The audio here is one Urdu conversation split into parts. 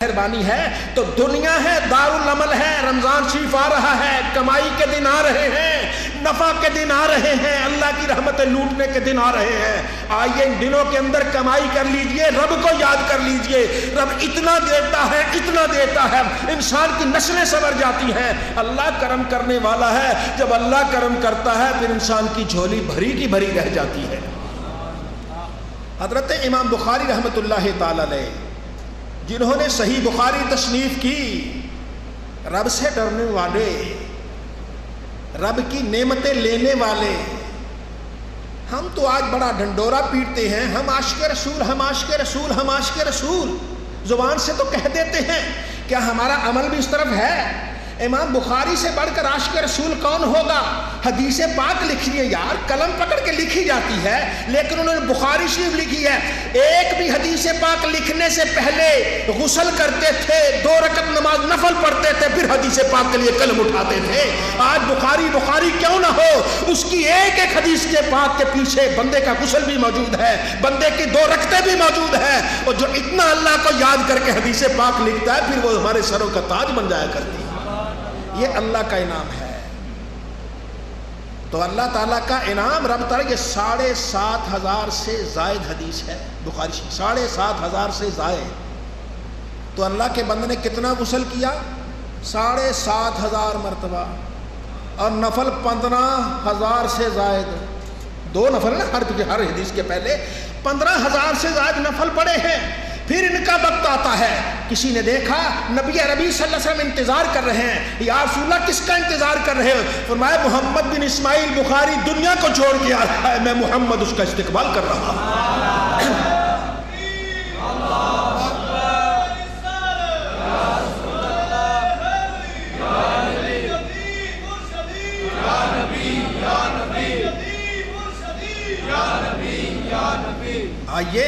مہربانی ہے تو دنیا ہے، دارالعمل ہے، رمضان شریف آ رہا ہے، کمائی کے دن آ رہے ہیں، نفع کے دن آ رہے ہیں، اللہ کی رحمتیں لوٹنے کے دن آ رہے ہیں۔ آئیے ان دنوں کے اندر کمائی کر لیجئے، رب کو یاد کر لیجئے۔ رب اتنا دیتا ہے، اتنا دیتا ہے، انسان کی نسلیں سنور جاتی ہیں۔ اللہ کرم کرنے والا ہے، جب اللہ کرم کرتا ہے پھر انسان کی جھولی بھری کی بھری رہ جاتی ہے۔ حضرت امام بخاری رحمۃ اللہ تعالی علیہ، جنہوں نے صحیح بخاری تصنیف کی، رب سے ڈرنے والے، رب کی نعمتیں لینے والے۔ ہم تو آج بڑا ڈنڈورا پیٹتے ہیں، ہم عاشق رسول، ہم عاشق رسول، ہم عاشق رسول، زبان سے تو کہہ دیتے ہیں، کیا ہمارا عمل بھی اس طرف ہے؟ امام بخاری سے بڑھ کر عاشق رسول کون ہوگا؟ حدیث پاک لکھی ہے یار، قلم پکڑ کے لکھی جاتی ہے، لیکن انہوں نے بخاری شریف لکھی ہے۔ ایک بھی حدیث پاک لکھنے سے پہلے غسل کرتے تھے، 2 رکعت نماز نفل پڑھتے تھے، پھر حدیث پاک کے لیے قلم اٹھاتے تھے۔ آج بخاری کیوں نہ ہو، اس کی ایک ایک حدیث کے پاک کے پیچھے بندے کا غسل بھی موجود ہے، بندے کی 2 رکعتیں بھی موجود ہیں، اور جو اتنا اللہ کو یاد کر کے حدیث پاک لکھتا ہے پھر وہ ہمارے سروں کا تاج بن جایا کرتی ہے۔ یہ اللہ کا انعام ہے۔ تو اللہ تعالیٰ کا انعام، رب تعالیٰ یہ 7,500 سے زائد حدیث ہے بخاری شریف، 7,500 سے زائد۔ تو اللہ کے بندے نے کتنا غسل کیا؟ 7,500 مرتبہ، اور نفل 15,000 سے زائد۔ 2 نفل نا ہر حدیث کے پہلے 15,000 سے زائد نفل پڑے ہیں۔ پھر ان کا وقت آتا ہے، کسی نے دیکھا نبی عربی صلی اللہ علیہ وسلم انتظار کر رہے ہیں، یا رسول اللہ کس کا انتظار کر رہے ہو؟ فرمایا محمد بن اسماعیل بخاری دنیا کو چھوڑ کے آ رہا ہے، میں محمد اس کا استقبال کر رہا ہوں۔ آئیے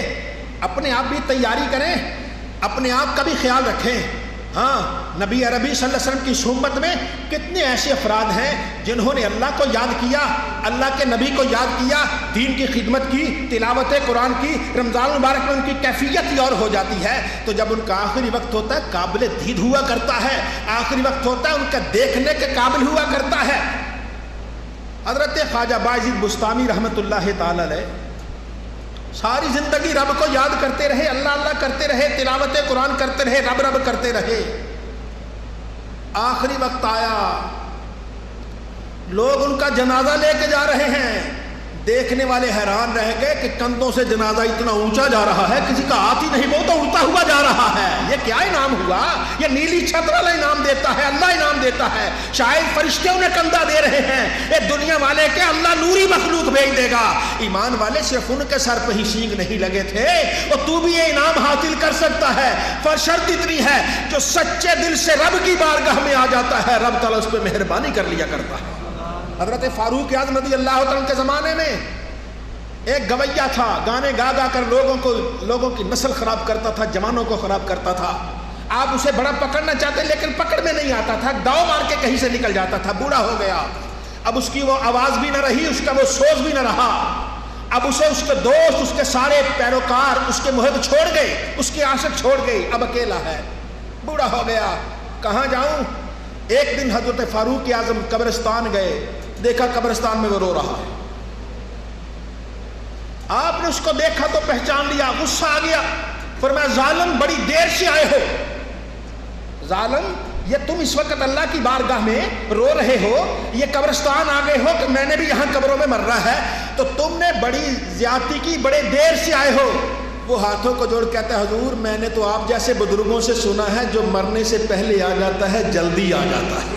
اپنے آپ بھی تیاری کریں، اپنے آپ کا بھی خیال رکھیں۔ ہاں، نبی عربی صلی اللہ علیہ وسلم کی صحبت میں کتنے ایسے افراد ہیں جنہوں نے اللہ کو یاد کیا، اللہ کے نبی کو یاد کیا، دین کی خدمت کی، تلاوت قرآن کی۔ رمضان المبارک میں ان کی کیفیت ہی اور ہو جاتی ہے۔ تو جب ان کا آخری وقت ہوتا ہے قابل دید ہوا کرتا ہے، آخری وقت ہوتا ہے ان کا دیکھنے کے قابل ہوا کرتا ہے۔ حضرت خواجہ باعزید بستامی رحمۃ اللہ تعالی علیہ ساری زندگی رب کو یاد کرتے رہے، اللہ اللہ کرتے رہے، تلاوت قرآن کرتے رہے، رب رب کرتے رہے۔ آخری وقت آیا، لوگ ان کا جنازہ لے کے جا رہے ہیں، دیکھنے والے حیران رہ گئے کہ کندھوں سے جنازہ اتنا اونچا جا رہا ہے، کسی کا ہاتھ ہی نہیں، وہ تو اڑتا ہوا جا رہا ہے۔ یہ کیا انعام ہوا؟ یہ نیلی چھتر والا انعام دیتا ہے، اللہ انعام دیتا ہے۔ شاید فرشتے انہیں کندھا دے رہے ہیں، یہ دنیا والے کے اللہ نوری مخلوق بھیج دے گا۔ ایمان والے صرف ان کے سر پہ ہی سینگ نہیں لگے تھے، اور تو بھی یہ انعام حاصل کر سکتا ہے، پر شرط اتنی ہے جو سچے دل سے رب کی بارگاہ میں آ جاتا ہے، رب تعالیٰ اس پہ مہربانی کر لیا کرتا ہے۔ حضرت فاروق اعظم رضی اللہ تعالیٰ کے زمانے میں ایک گویا تھا، گانے گا گا کر لوگوں کی نسل خراب کرتا تھا، جوانوں کو خراب کرتا تھا۔ آپ اسے بڑا پکڑنا چاہتے لیکن پکڑ میں نہیں آتا تھا، داؤ مار کے کہیں سے نکل جاتا تھا، بوڑھا ہو گیا، اب اس کی وہ آواز بھی نہ رہی، اس کا وہ سوز بھی نہ رہا۔ اب اسے اس کے دوست، اس کے سارے پیروکار اس کے محب چھوڑ گئے، اس کے عاشق چھوڑ گئی، اب اکیلا ہے، بوڑھا ہو گیا، کہاں جاؤں؟ ایک دن حضرت فاروق اعظم قبرستان گئے، دیکھا قبرستان میں وہ رو رہا ہے۔ آپ نے اس کو دیکھا تو پہچان لیا، غصہ آ گیا، فرمایا ظالم بڑی دیر سے آئے ہو، ظالم یہ تم اس وقت اللہ کی بارگاہ میں رو رہے ہو، یہ قبرستان آ گئے ہو کہ میں نے بھی یہاں قبروں میں مرنا ہے، تو تم نے بڑی زیادتی کی، بڑے دیر سے آئے ہو۔ وہ ہاتھوں کو جوڑ کہتا ہے حضور میں نے تو آپ جیسے بزرگوں سے سنا ہے جو مرنے سے پہلے آ جاتا ہے جلدی آ جاتا ہے،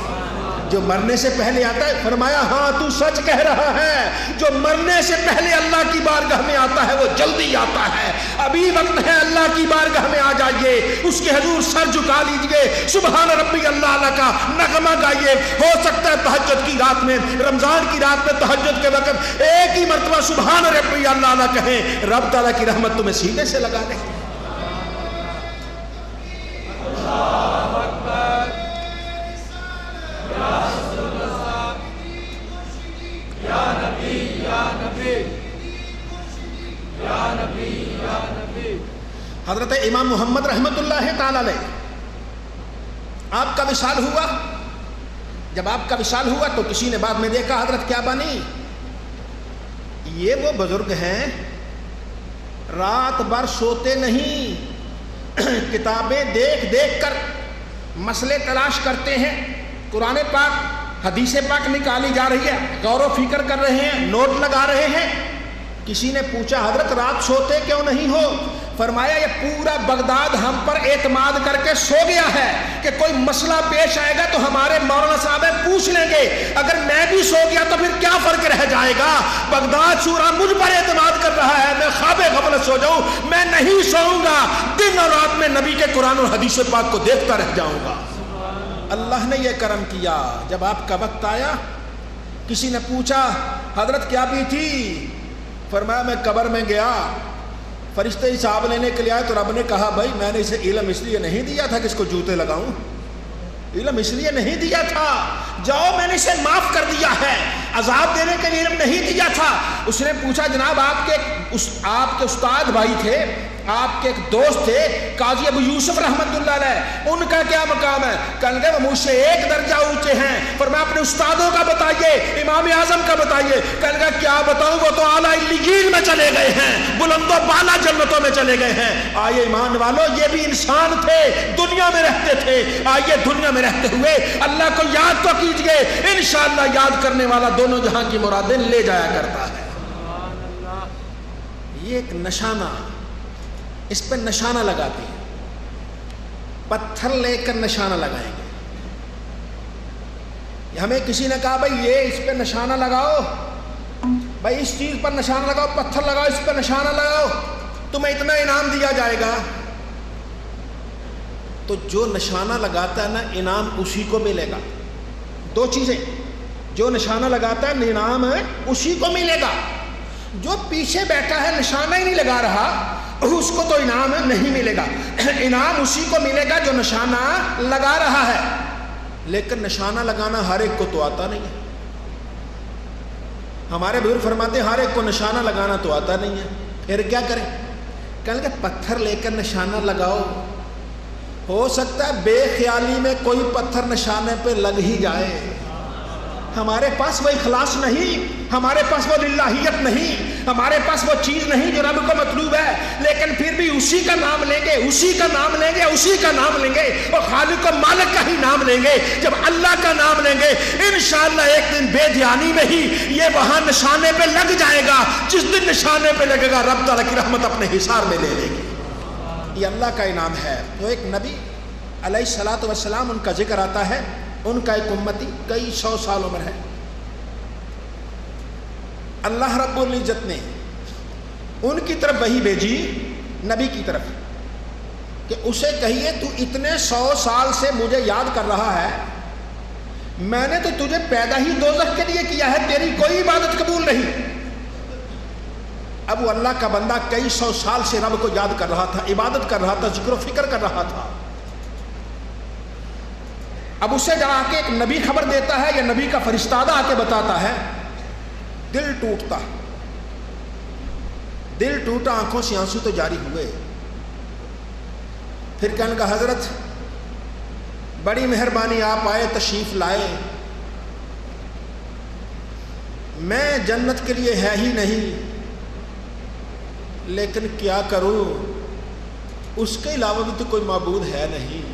جو مرنے سے پہلے آتا ہے۔ فرمایا ہاں تو سچ کہہ رہا ہے، جو مرنے سے پہلے اللہ کی بارگاہ میں آتا ہے وہ جلدی آتا ہے۔ ابھی وقت ہے، اللہ کی بارگاہ میں آ جائیے، اس کے حضور سر جھکا لیجئے، سبحان ربی اللہ اعلیٰ کا نغمہ گائیے۔ ہو سکتا ہے تہجد کی رات میں، رمضان کی رات میں تہجد کے وقت ایک ہی مرتبہ سبحان ربی اللہ اعلیٰ کہیں، رب تعالیٰ کی رحمت تمہیں سینے سے لگا دے۔ حضرت امام محمد رحمۃ اللہ تعالی علیہ آپ کا وصال ہوا. جب آپ کا وصال ہوا تو کسی نے بعد میں دیکھا حضرت کیا بنی؟ یہ وہ بزرگ ہیں رات بھر سوتے نہیں، کتابیں دیکھ دیکھ کر مسئلے تلاش کرتے ہیں، قرآن پاک حدیث پاک نکالی جا رہی ہے، غور و فکر کر رہے ہیں، نوٹ لگا رہے ہیں. کسی نے پوچھا حضرت رات سوتے کیوں نہیں ہو؟ فرمایا یہ پورا بغداد ہم پر اعتماد کر کے سو گیا ہے کہ کوئی مسئلہ پیش آئے گا تو ہمارے مولانا صاحب پوچھ لیں گے، اگر میں بھی سو گیا تو پھر کیا فرق رہ جائے گا؟ بغداد شورا مجھ پر اعتماد کر رہا ہے، میں خواب غفلت سو جاؤں، میں نہیں سوؤں گا، دن اور رات میں نبی کے قرآن اور حدیث پاک کو دیکھتا رہ جاؤں گا. اللہ نے یہ کرم کیا. جب آپ کا وقت آیا کسی نے پوچھا حضرت کیا بھی تھی؟ فرمایا میں قبر میں گیا، فرشتے حساب لینے کے لیے آئے تو رب نے کہا بھائی میں نے اسے علم اس لیے نہیں دیا تھا کہ اس کو جوتے لگاؤں، علم اس لیے نہیں دیا تھا، جاؤ میں نے اسے معاف کر دیا ہے، عذاب دینے کے لیے علم نہیں دیا تھا. اس نے پوچھا جناب آپ کے استاد بھائی تھے، آپ کے ایک دوست تھے قاضی ابو یوسف رحمت اللہ علیہ، ان کا کیا مقام ہے؟ کہنے لگے وہ مجھ سے ایک درجہ اونچے ہیں. فرمایا اپنے استادوں کا بتائیے، امام اعظم کا بتائیے. کہنے لگا کیا بتاؤں، وہ تو اعلیٰ علیین میں چلے گئے ہیں، بلند و بالا جنتوں میں چلے گئے ہیں. آئیے ایمان والو، یہ بھی انسان تھے، دنیا میں رہتے تھے، آئیے دنیا میں رہتے ہوئے اللہ کو یاد تو کیجئے، انشاءاللہ یاد کرنے والا دونوں جہاں کی مرادیں لے جایا کرتا ہے. یہ ایک نشانہ، اس پہ نشانہ لگاتے ہیں، پتھر لے کر نشانہ لگائیں گے. ہمیں کسی نے کہا بھائی یہ اس پہ نشانہ لگاؤ، بھائی اس چیز پر نشانہ لگاؤ، پتھر لگاؤ، اس پہ نشانہ لگاؤ، تمہیں اتنا انعام دیا جائے گا. تو جو نشانہ لگاتا ہے نا انعام اسی کو ملے گا. دو چیزیں، جو نشانہ لگاتا ہے انعام اسی کو ملے گا. جو پیچھے بیٹھا ہے نشانہ ہی نہیں لگا رہا اس کو تو انعام نہیں ملے گا. انعام اسی کو ملے گا جو نشانہ لگا رہا ہے. لیکن نشانہ لگانا ہر ایک کو تو آتا نہیں ہے. ہمارے بزرگ فرماتے ہیں ہر ایک کو نشانہ لگانا تو آتا نہیں ہے، پھر کیا کریں؟ کہنے کہ پتھر لے کر نشانہ لگاؤ. ہو سکتا ہے بے خیالی میں کوئی پتھر نشانے پہ لگ ہی جائے. ہمارے پاس وہ اخلاص نہیں، ہمارے پاس وہ للہیت نہیں، ہمارے پاس وہ چیز نہیں جو رب کو مطلوب ہے، لیکن پھر بھی اسی کا نام لیں گے، اسی کا نام لیں گے، اسی کا نام لیں گے، اور خالق و مالک کا ہی نام لیں گے. جب اللہ کا نام لیں گے انشاءاللہ ایک دن بے دھیانی میں ہی یہ وہاں نشانے پہ لگ جائے گا. جس دن نشانے پہ لگے گا رب تعالیٰ کی رحمت اپنے حصار میں لے لے گی. یہ اللہ کا انعام ہے. تو ایک نبی علیہ الصلوۃ والسلام ان کا ذکر آتا ہے، ان کا ایک امتی کئی 100 سال عمر ہے. اللہ رب العزت نے ان کی طرف وحی بھیجی نبی کی طرف کہ اسے کہیے تو اتنے 100 سال سے مجھے یاد کر رہا ہے، میں نے تو تجھے پیدا ہی دوزخ کے لیے کیا ہے، تیری کوئی عبادت قبول نہیں. اب وہ اللہ کا بندہ کئی 100 سال سے رب کو یاد کر رہا تھا، عبادت کر رہا تھا، ذکر و فکر کر رہا تھا. اب اسے جا کے ایک نبی خبر دیتا ہے یا نبی کا فرشتہ آ کے بتاتا ہے، دل ٹوٹتا، دل ٹوٹا، آنکھوں سے آنسو تو جاری ہوئے. پھر کہنے کا حضرت بڑی مہربانی آپ آئے، تشریف لائے، میں جنت کے لیے ہے ہی نہیں، لیکن کیا کروں، اس کے علاوہ بھی تو کوئی معبود ہے نہیں،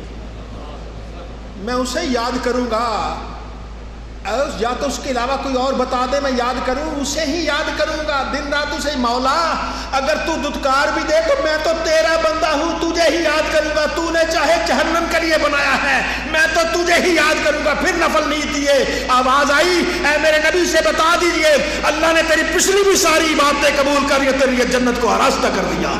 میں اسے یاد کروں گا، یا تو اس کے علاوہ کوئی اور بتا دے میں یاد کروں، اسے ہی یاد کروں گا دن رات اسے. مولا اگر تو دھتکار بھی دے تو میں تو تیرا بندہ ہوں، تجھے ہی یاد کروں گا، تو نے چاہے جہنم کے لیے بنایا ہے، میں تو تجھے ہی یاد کروں گا. پھر نفل نہیں دیے، آواز آئی اے میرے نبی سے بتا دیجئے اللہ نے تیری پچھلی بھی ساری باتیں قبول کر کے تیری جنت کو آراستہ کر دیا.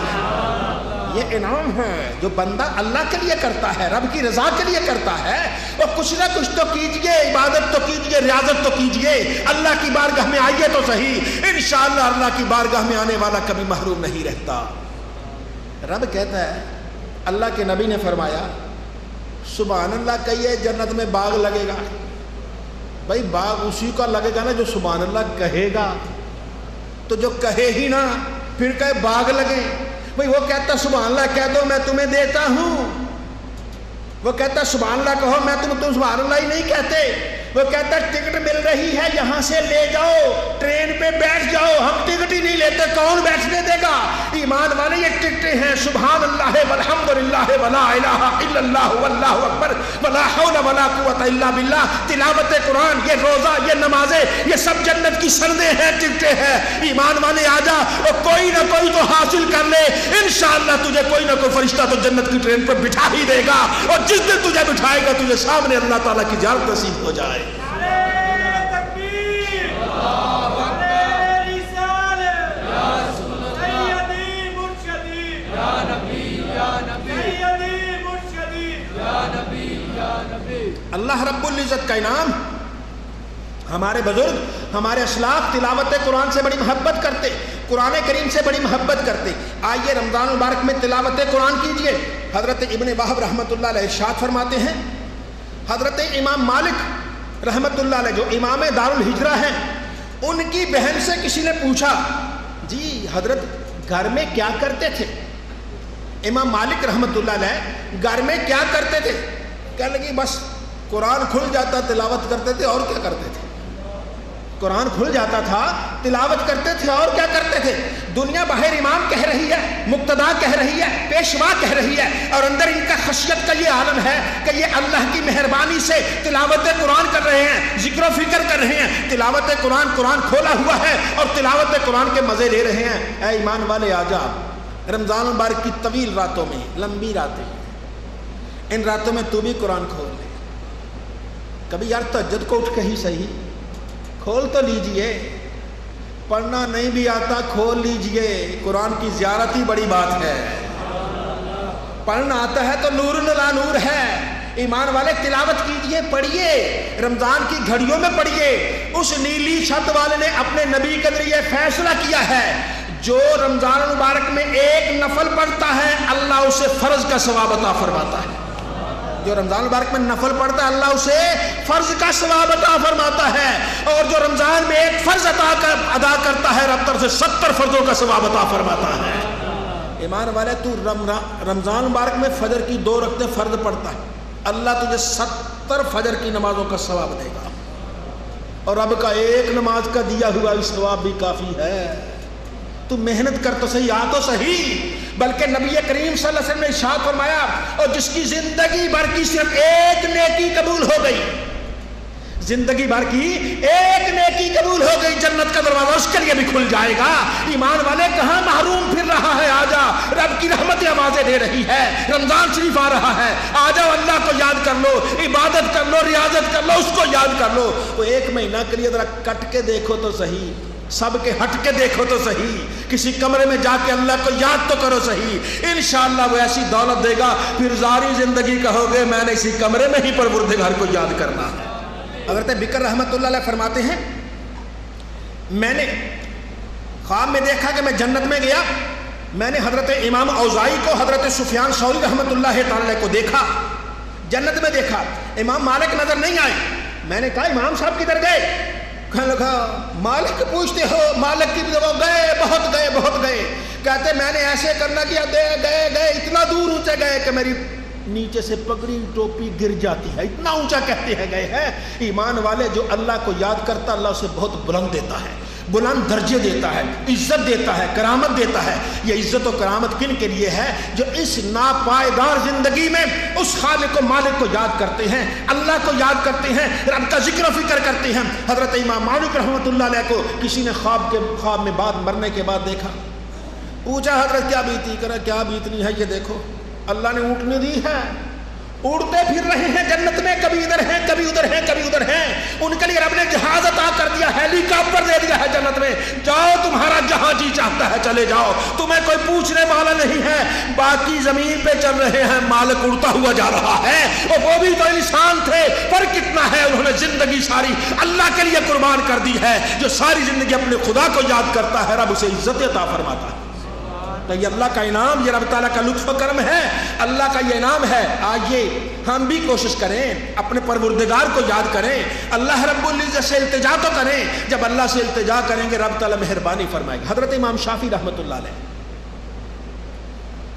یہ انعام ہے جو بندہ اللہ کے لیے کرتا ہے، رب کی رضا کے لیے کرتا ہے. اور کچھ نہ کچھ تو کیجئے، عبادت تو کیجئے، ریاضت تو کیجئے، اللہ کی بارگاہ میں آئیے تو صحیح. انشاءاللہ اللہ کی بارگاہ میں آنے والا کبھی محروم نہیں رہتا. رب کہتا ہے، اللہ کے نبی نے فرمایا سبحان اللہ کہیے جنت میں باغ لگے گا. بھائی باغ اسی کا لگے گا نا جو سبحان اللہ کہے گا. تو جو کہے ہی نہ پھر کہے باغ لگے، بھئی وہ کہتا سبحان اللہ کہہ دو میں تمہیں دیتا ہوں. وہ کہتا سبحان اللہ کہو، میں تم سبحان اللہ ہی نہیں کہتے۔ وہ کہتا ٹکٹ مل رہی ہے یہاں سے لے جاؤ، ٹرین پہ بیٹھ جاؤ، ہم ٹکٹ ہی نہیں لیتے، کون بیٹھنے دے گا؟ ایمان والے یہ ٹکٹیں ہیں، سبحان اللہ والحمد للہ ولا الہ الا اللہ واللہ اکبر ولا حول ولا قوت الا باللہ، تلاوت قرآن، یہ روزہ، یہ نمازیں، یہ سب جنت کی سندیں ہیں، ٹکٹیں ہیں۔ ایمان والے آ جا، اور کوئی نہ کوئی تو حاصل کر لے، انشاءاللہ تجھے کوئی نہ کوئی فرشتہ تو جنت کی ٹرین پر بٹھا ہی دے گا، اور جس دن تجھے بٹھائے گا تجھے سامنے اللہ تعالیٰ کی زیارت نصیب ہو جائے۔ اللہ رب العزت کا انعام، ہمارے بزرگ، ہمارے اسلاف تلاوت قرآن سے بڑی محبت کرتے، قرآن کریم سے بڑی محبت کرتے۔ آئیے رمضان مبارک میں تلاوت قرآن کیجئے۔ حضرت ابن وہب رحمۃ اللہ علیہ ارشاد فرماتے ہیں، حضرت امام مالک رحمۃ اللہ علیہ جو امام دار الہجرہ ہیں، ان کی بہن سے کسی نے پوچھا، جی حضرت گھر میں کیا کرتے تھے؟ امام مالک رحمۃ اللہ علیہ گھر میں کیا کرتے تھے؟ کہنے لگی بس قرآن کھل جاتا تلاوت کرتے تھے، اور کیا کرتے تھے؟ قرآن کھل جاتا تھا تلاوت کرتے تھے، اور کیا کرتے تھے؟ دنیا باہر امام کہہ رہی ہے، مقتدا کہہ رہی ہے، پیشوا کہہ رہی ہے، اور اندر ان کا خشیت کا یہ عالم ہے کہ یہ اللہ کی مہربانی سے تلاوت قرآن کر رہے ہیں، ذکر و فکر کر رہے ہیں، تلاوت قرآن، قرآن کھولا ہوا ہے اور تلاوت قرآن کے مزے لے رہے ہیں۔ اے ایمان والے آجا، رمضان مبارک کی طویل راتوں میں، لمبی راتیں، ان راتوں میں تو بھی قرآن کھول لے۔ کبھی یار تہجد کو اٹھ کے ہی صحیح کھول تو لیجئے، پڑھنا نہیں بھی آتا کھول لیجئے، قرآن کی زیارت ہی بڑی بات ہے۔ پڑھنا آتا ہے تو نور لا نور ہے۔ ایمان والے تلاوت کیجئے، پڑھیے، رمضان کی گھڑیوں میں پڑھیے۔ اس نیلی چھت والے نے اپنے نبی کے ذریعے فیصلہ کیا ہے، جو رمضان مبارک میں ایک نفل پڑھتا ہے اللہ اسے فرض کا ثواب عطا فرماتا ہے۔ جو رمضان مبارک میں نفل پڑھتا ہے اللہ اسے فرض کا ثواب عطا فرماتا ہے، اور جو رمضان میں ایک فرض ادا کرتا ہے رب طرف سے 70 فرضوں کا ثواب عطا فرماتا ہے۔ ایمان والے تو رمضان مبارک میں فجر کی 2 رکعتیں فرض پڑھتا ہے، اللہ تجھے 70 فجر کی نمازوں کا ثواب دے گا، اور رب کا ایک نماز کا دیا ہوا ثواب بھی کافی ہے۔ تو محنت کر تو صحیح، آ تو صحیح۔ بلکہ نبی کریم صلی اللہ علیہ وسلم نے ارشاد فرمایا، اور جس کی زندگی بھر کی صرف ایک نیکی قبول ہو گئی، زندگی بھر کی ایک نیکی قبول ہو گئی، جنت کا دروازہ اس کے لیے بھی کھل جائے گا۔ ایمان والے کہاں محروم پھر رہا ہے؟ آجا، رب کی رحمت آوازیں دے رہی ہے، رمضان شریف آ رہا ہے، آجاؤ اللہ کو یاد کر لو، عبادت کر لو، ریاضت کر لو، اس کو یاد کر لو۔ وہ 1 مہینہ کے لیے ذرا کٹ کے دیکھو تو صحیح، سب کے ہٹ کے دیکھو تو صحیح، کسی کمرے میں جا کے اللہ کو یاد تو کرو صحیح، انشاءاللہ وہ ایسی دولت دے گا، پھر ساری زندگی کہو گے میں نے اسی کمرے میں ہی پروردگار کو یاد کرنا ہے۔ حضرت بکر رحمۃ اللہ علیہ فرماتے ہیں، میں نے خواب میں دیکھا کہ میں جنت میں گیا، میں نے حضرت امام اوزاعی کو، حضرت سفیان ثوری رحمۃ اللہ تعالی کو دیکھا، جنت میں دیکھا، امام مالک نظر نہیں آئے۔ میں نے کہا امام صاحب کدھر گئے؟ کہنے لگا مالک پوچھتے ہو؟ مالک کی وہ گئے، بہت گئے۔ کہتے میں نے ایسے کرنا کیا، گئے اتنا دور اونچے گئے کہ میری نیچے سے پگڑی ٹوپی گر جاتی ہے، اتنا اونچا کہتے ہیں گئے ہیں۔ ایمان والے جو اللہ کو یاد کرتا اللہ اسے بہت بلند دیتا ہے، بلند درجے دیتا ہے، عزت دیتا ہے، کرامت دیتا ہے۔ یہ عزت و کرامت کن کے لیے ہے؟ جو اس ناپائیدار زندگی میں اس خالق و مالک کو یاد کرتے ہیں، اللہ کو یاد کرتے ہیں، رب کا ذکر و فکر کرتے ہیں۔ حضرت امام مالک رحمۃ اللہ علیہ کو کسی نے خواب میں بعد مرنے کے بعد دیکھا، پوچھا حضرت کیا بیتی؟ کرا کیا بیتنی ہے؟ یہ دیکھو اللہ نے اونٹنی دی ہے، اڑتے پھر رہے ہیں جنت میں، کبھی ادھر ہیں کبھی ادھر ہیں کبھی ادھر ہیں۔ ان کے لیے رب نے جہاز عطا کر دیا، ہیلی کاپٹر دے دیا ہے جنت میں، جاؤ تمہارا جہاں جی چاہتا ہے چلے جاؤ، تمہیں کوئی پوچھنے والا نہیں ہے۔ باقی زمین پہ چل رہے ہیں، مالک اڑتا ہوا جا رہا ہے، اور وہ بھی تو انسان تھے، فرق کتنا ہے، انہوں نے زندگی ساری اللہ کے لیے قربان کر دی ہے۔ جو ساری زندگی اپنے خدا کو یاد کرتا ہے رب اسے عزت عطا فرماتا ہے۔ تو یہ اللہ کا انعام، یہ رب تعالیٰ کا لطف و کرم ہے، اللہ کا یہ انعام ہے۔ آئیے ہم بھی کوشش کریں، اپنے پروردگار کو یاد کریں، اللہ رب العزت سے التجا تو کریں۔ جب اللہ سے التجا کریں گے رب تعالیٰ مہربانی فرمائے گا۔ حضرت امام شافعی رحمۃ اللہ علیہ،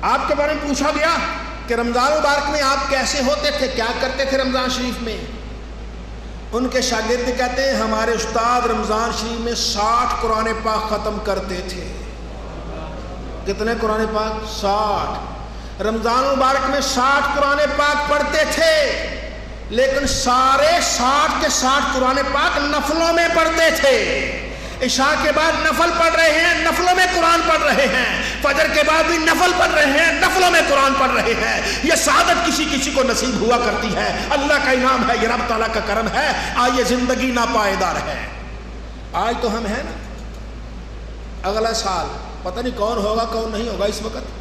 آپ کے بارے میں پوچھا گیا کہ رمضان مبارک میں آپ کیسے ہوتے تھے، کیا کرتے تھے رمضان شریف میں؟ ان کے شاگرد کہتے ہیں ہمارے استاد رمضان شریف میں 60 قرآن پاک ختم کرتے تھے۔ کتنے قرآن پاک؟ 60۔ رمضان مبارک میں 60 قرآن پاک پڑھتے تھے، لیکن سارے 60 کے 60 قرآن پاک نفلوں میں پڑھتے تھے۔ عشاء کے بعد نفل پڑھ رہے ہیں، نفلوں میں قرآن پڑھ رہے ہیں، فجر کے بعد بھی نفل پڑھ رہے ہیں، نفلوں میں قرآن پڑھ رہے ہیں۔ یہ سعادت کسی کسی کو نصیب ہوا کرتی ہے، اللہ کا انعام ہے، یہ رب تعالیٰ کا کرم ہے۔ آئیے زندگی ناپائیدار ہے، آج تو ہم ہیں نا، اگلا سال پتہ نہیں کون ہوگا کون نہیں ہوگا اس وقت،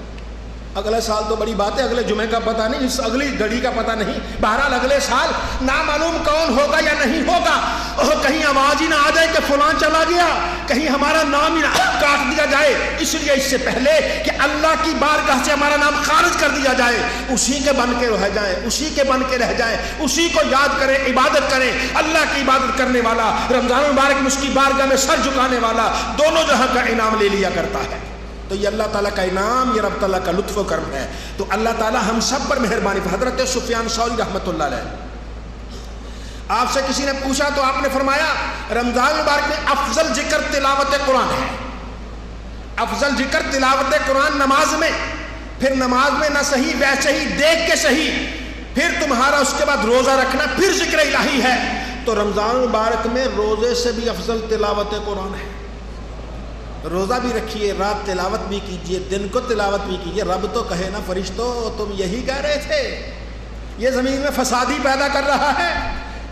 اگلا سال تو بڑی بات ہے، اگلے جمعے کا پتہ نہیں، اس اگلی گھڑی کا پتہ نہیں، بہرحال اگلے سال نامعلوم کون ہوگا یا نہیں ہوگا۔ کہیں آواز ہی نہ آ جائے کہ فلاں چلا گیا، کہیں ہمارا نام ہی نہ کاٹ دیا جائے، اس لیے اس سے پہلے کہ اللہ کی بارگاہ سے ہمارا نام خارج کر دیا جائے، اسی کے بن کے رہ جائیں، اسی کے بن کے رہ جائیں، اسی کو یاد کریں، عبادت کریں۔ اللہ کی عبادت کرنے والا رمضان مبارک میں اس کی بارگاہ میں سر جھکانے والا دونوں جہاں کا انعام لے لیا کرتا ہے۔ تو یہ اللہ تعالیٰ کا انعام، یہ رب تعالیٰ کا لطف و کرم ہے۔ تو اللہ تعالیٰ ہم سب پر مہربانی۔ حضرت سفیان ثوری رحمۃ اللہ علیہ، آپ سے کسی نے پوچھا تو آپ نے فرمایا رمضان مبارک میں افضل ذکر تلاوت قرآن ہے، افضل ذکر تلاوت قرآن نماز میں، پھر نماز میں نہ صحیح ویسے ہی دیکھ کے صحیح، پھر تمہارا اس کے بعد روزہ رکھنا، پھر ذکر الہی ہے۔ تو رمضان مبارک میں روزے سے بھی افضل تلاوت قرآن ہے۔ روزہ بھی رکھیے، رات تلاوت بھی کیجیے، دن کو تلاوت بھی کیجیے۔ رب تو کہے نا فرشتو تم یہی کہہ رہے تھے، یہ زمین میں فسادی پیدا کر رہا ہے،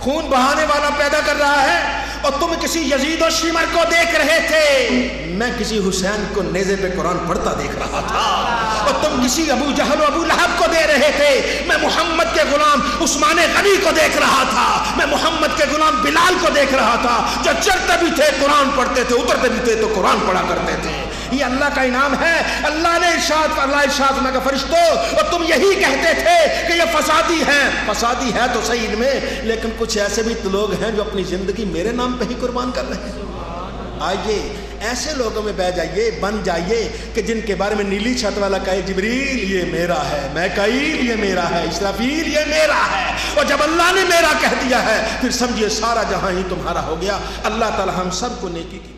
خون بہانے والا پیدا کر رہا ہے، اور تم کسی یزید و شمر کو دیکھ رہے تھے، میں کسی حسین کو نیزے پہ قرآن پڑھتا دیکھ رہا تھا، اور تم کسی ابو جہل و ابو لہب کو دے رہے تھے، میں محمد کے غلام عثمان غنی کو دیکھ رہا تھا، میں محمد کے غلام بلال کو دیکھ رہا تھا، جو چڑھتے بھی تھے قرآن پڑھتے تھے، اترتے بھی تھے تو قرآن پڑھا کرتے تھے۔ یہ اللہ کا انعام ہے۔ اللہ نے ارشاد میں کہ فرشتو اور تم یہی کہتے تھے کہ یہ فسادی ہیں، فسادی ہے تو صحیح میں، لیکن کچھ ایسے بھی لوگ ہیں جو اپنی زندگی میرے نام پہ ہی قربان کر رہے ہیں۔ آئیے ایسے لوگوں میں بہ جائیے، بن جائیے کہ جن کے بارے میں نیلی چھت والا کہے جبریل یہ میرا ہے، میکائیل یہ میرا ہے، اسرافیل یہ میرا ہے، اور جب اللہ نے میرا کہہ دیا ہے پھر سمجھیے سارا جہاں ہی تمہارا ہو گیا۔ اللہ تعالی ہم سب کو نیکی کی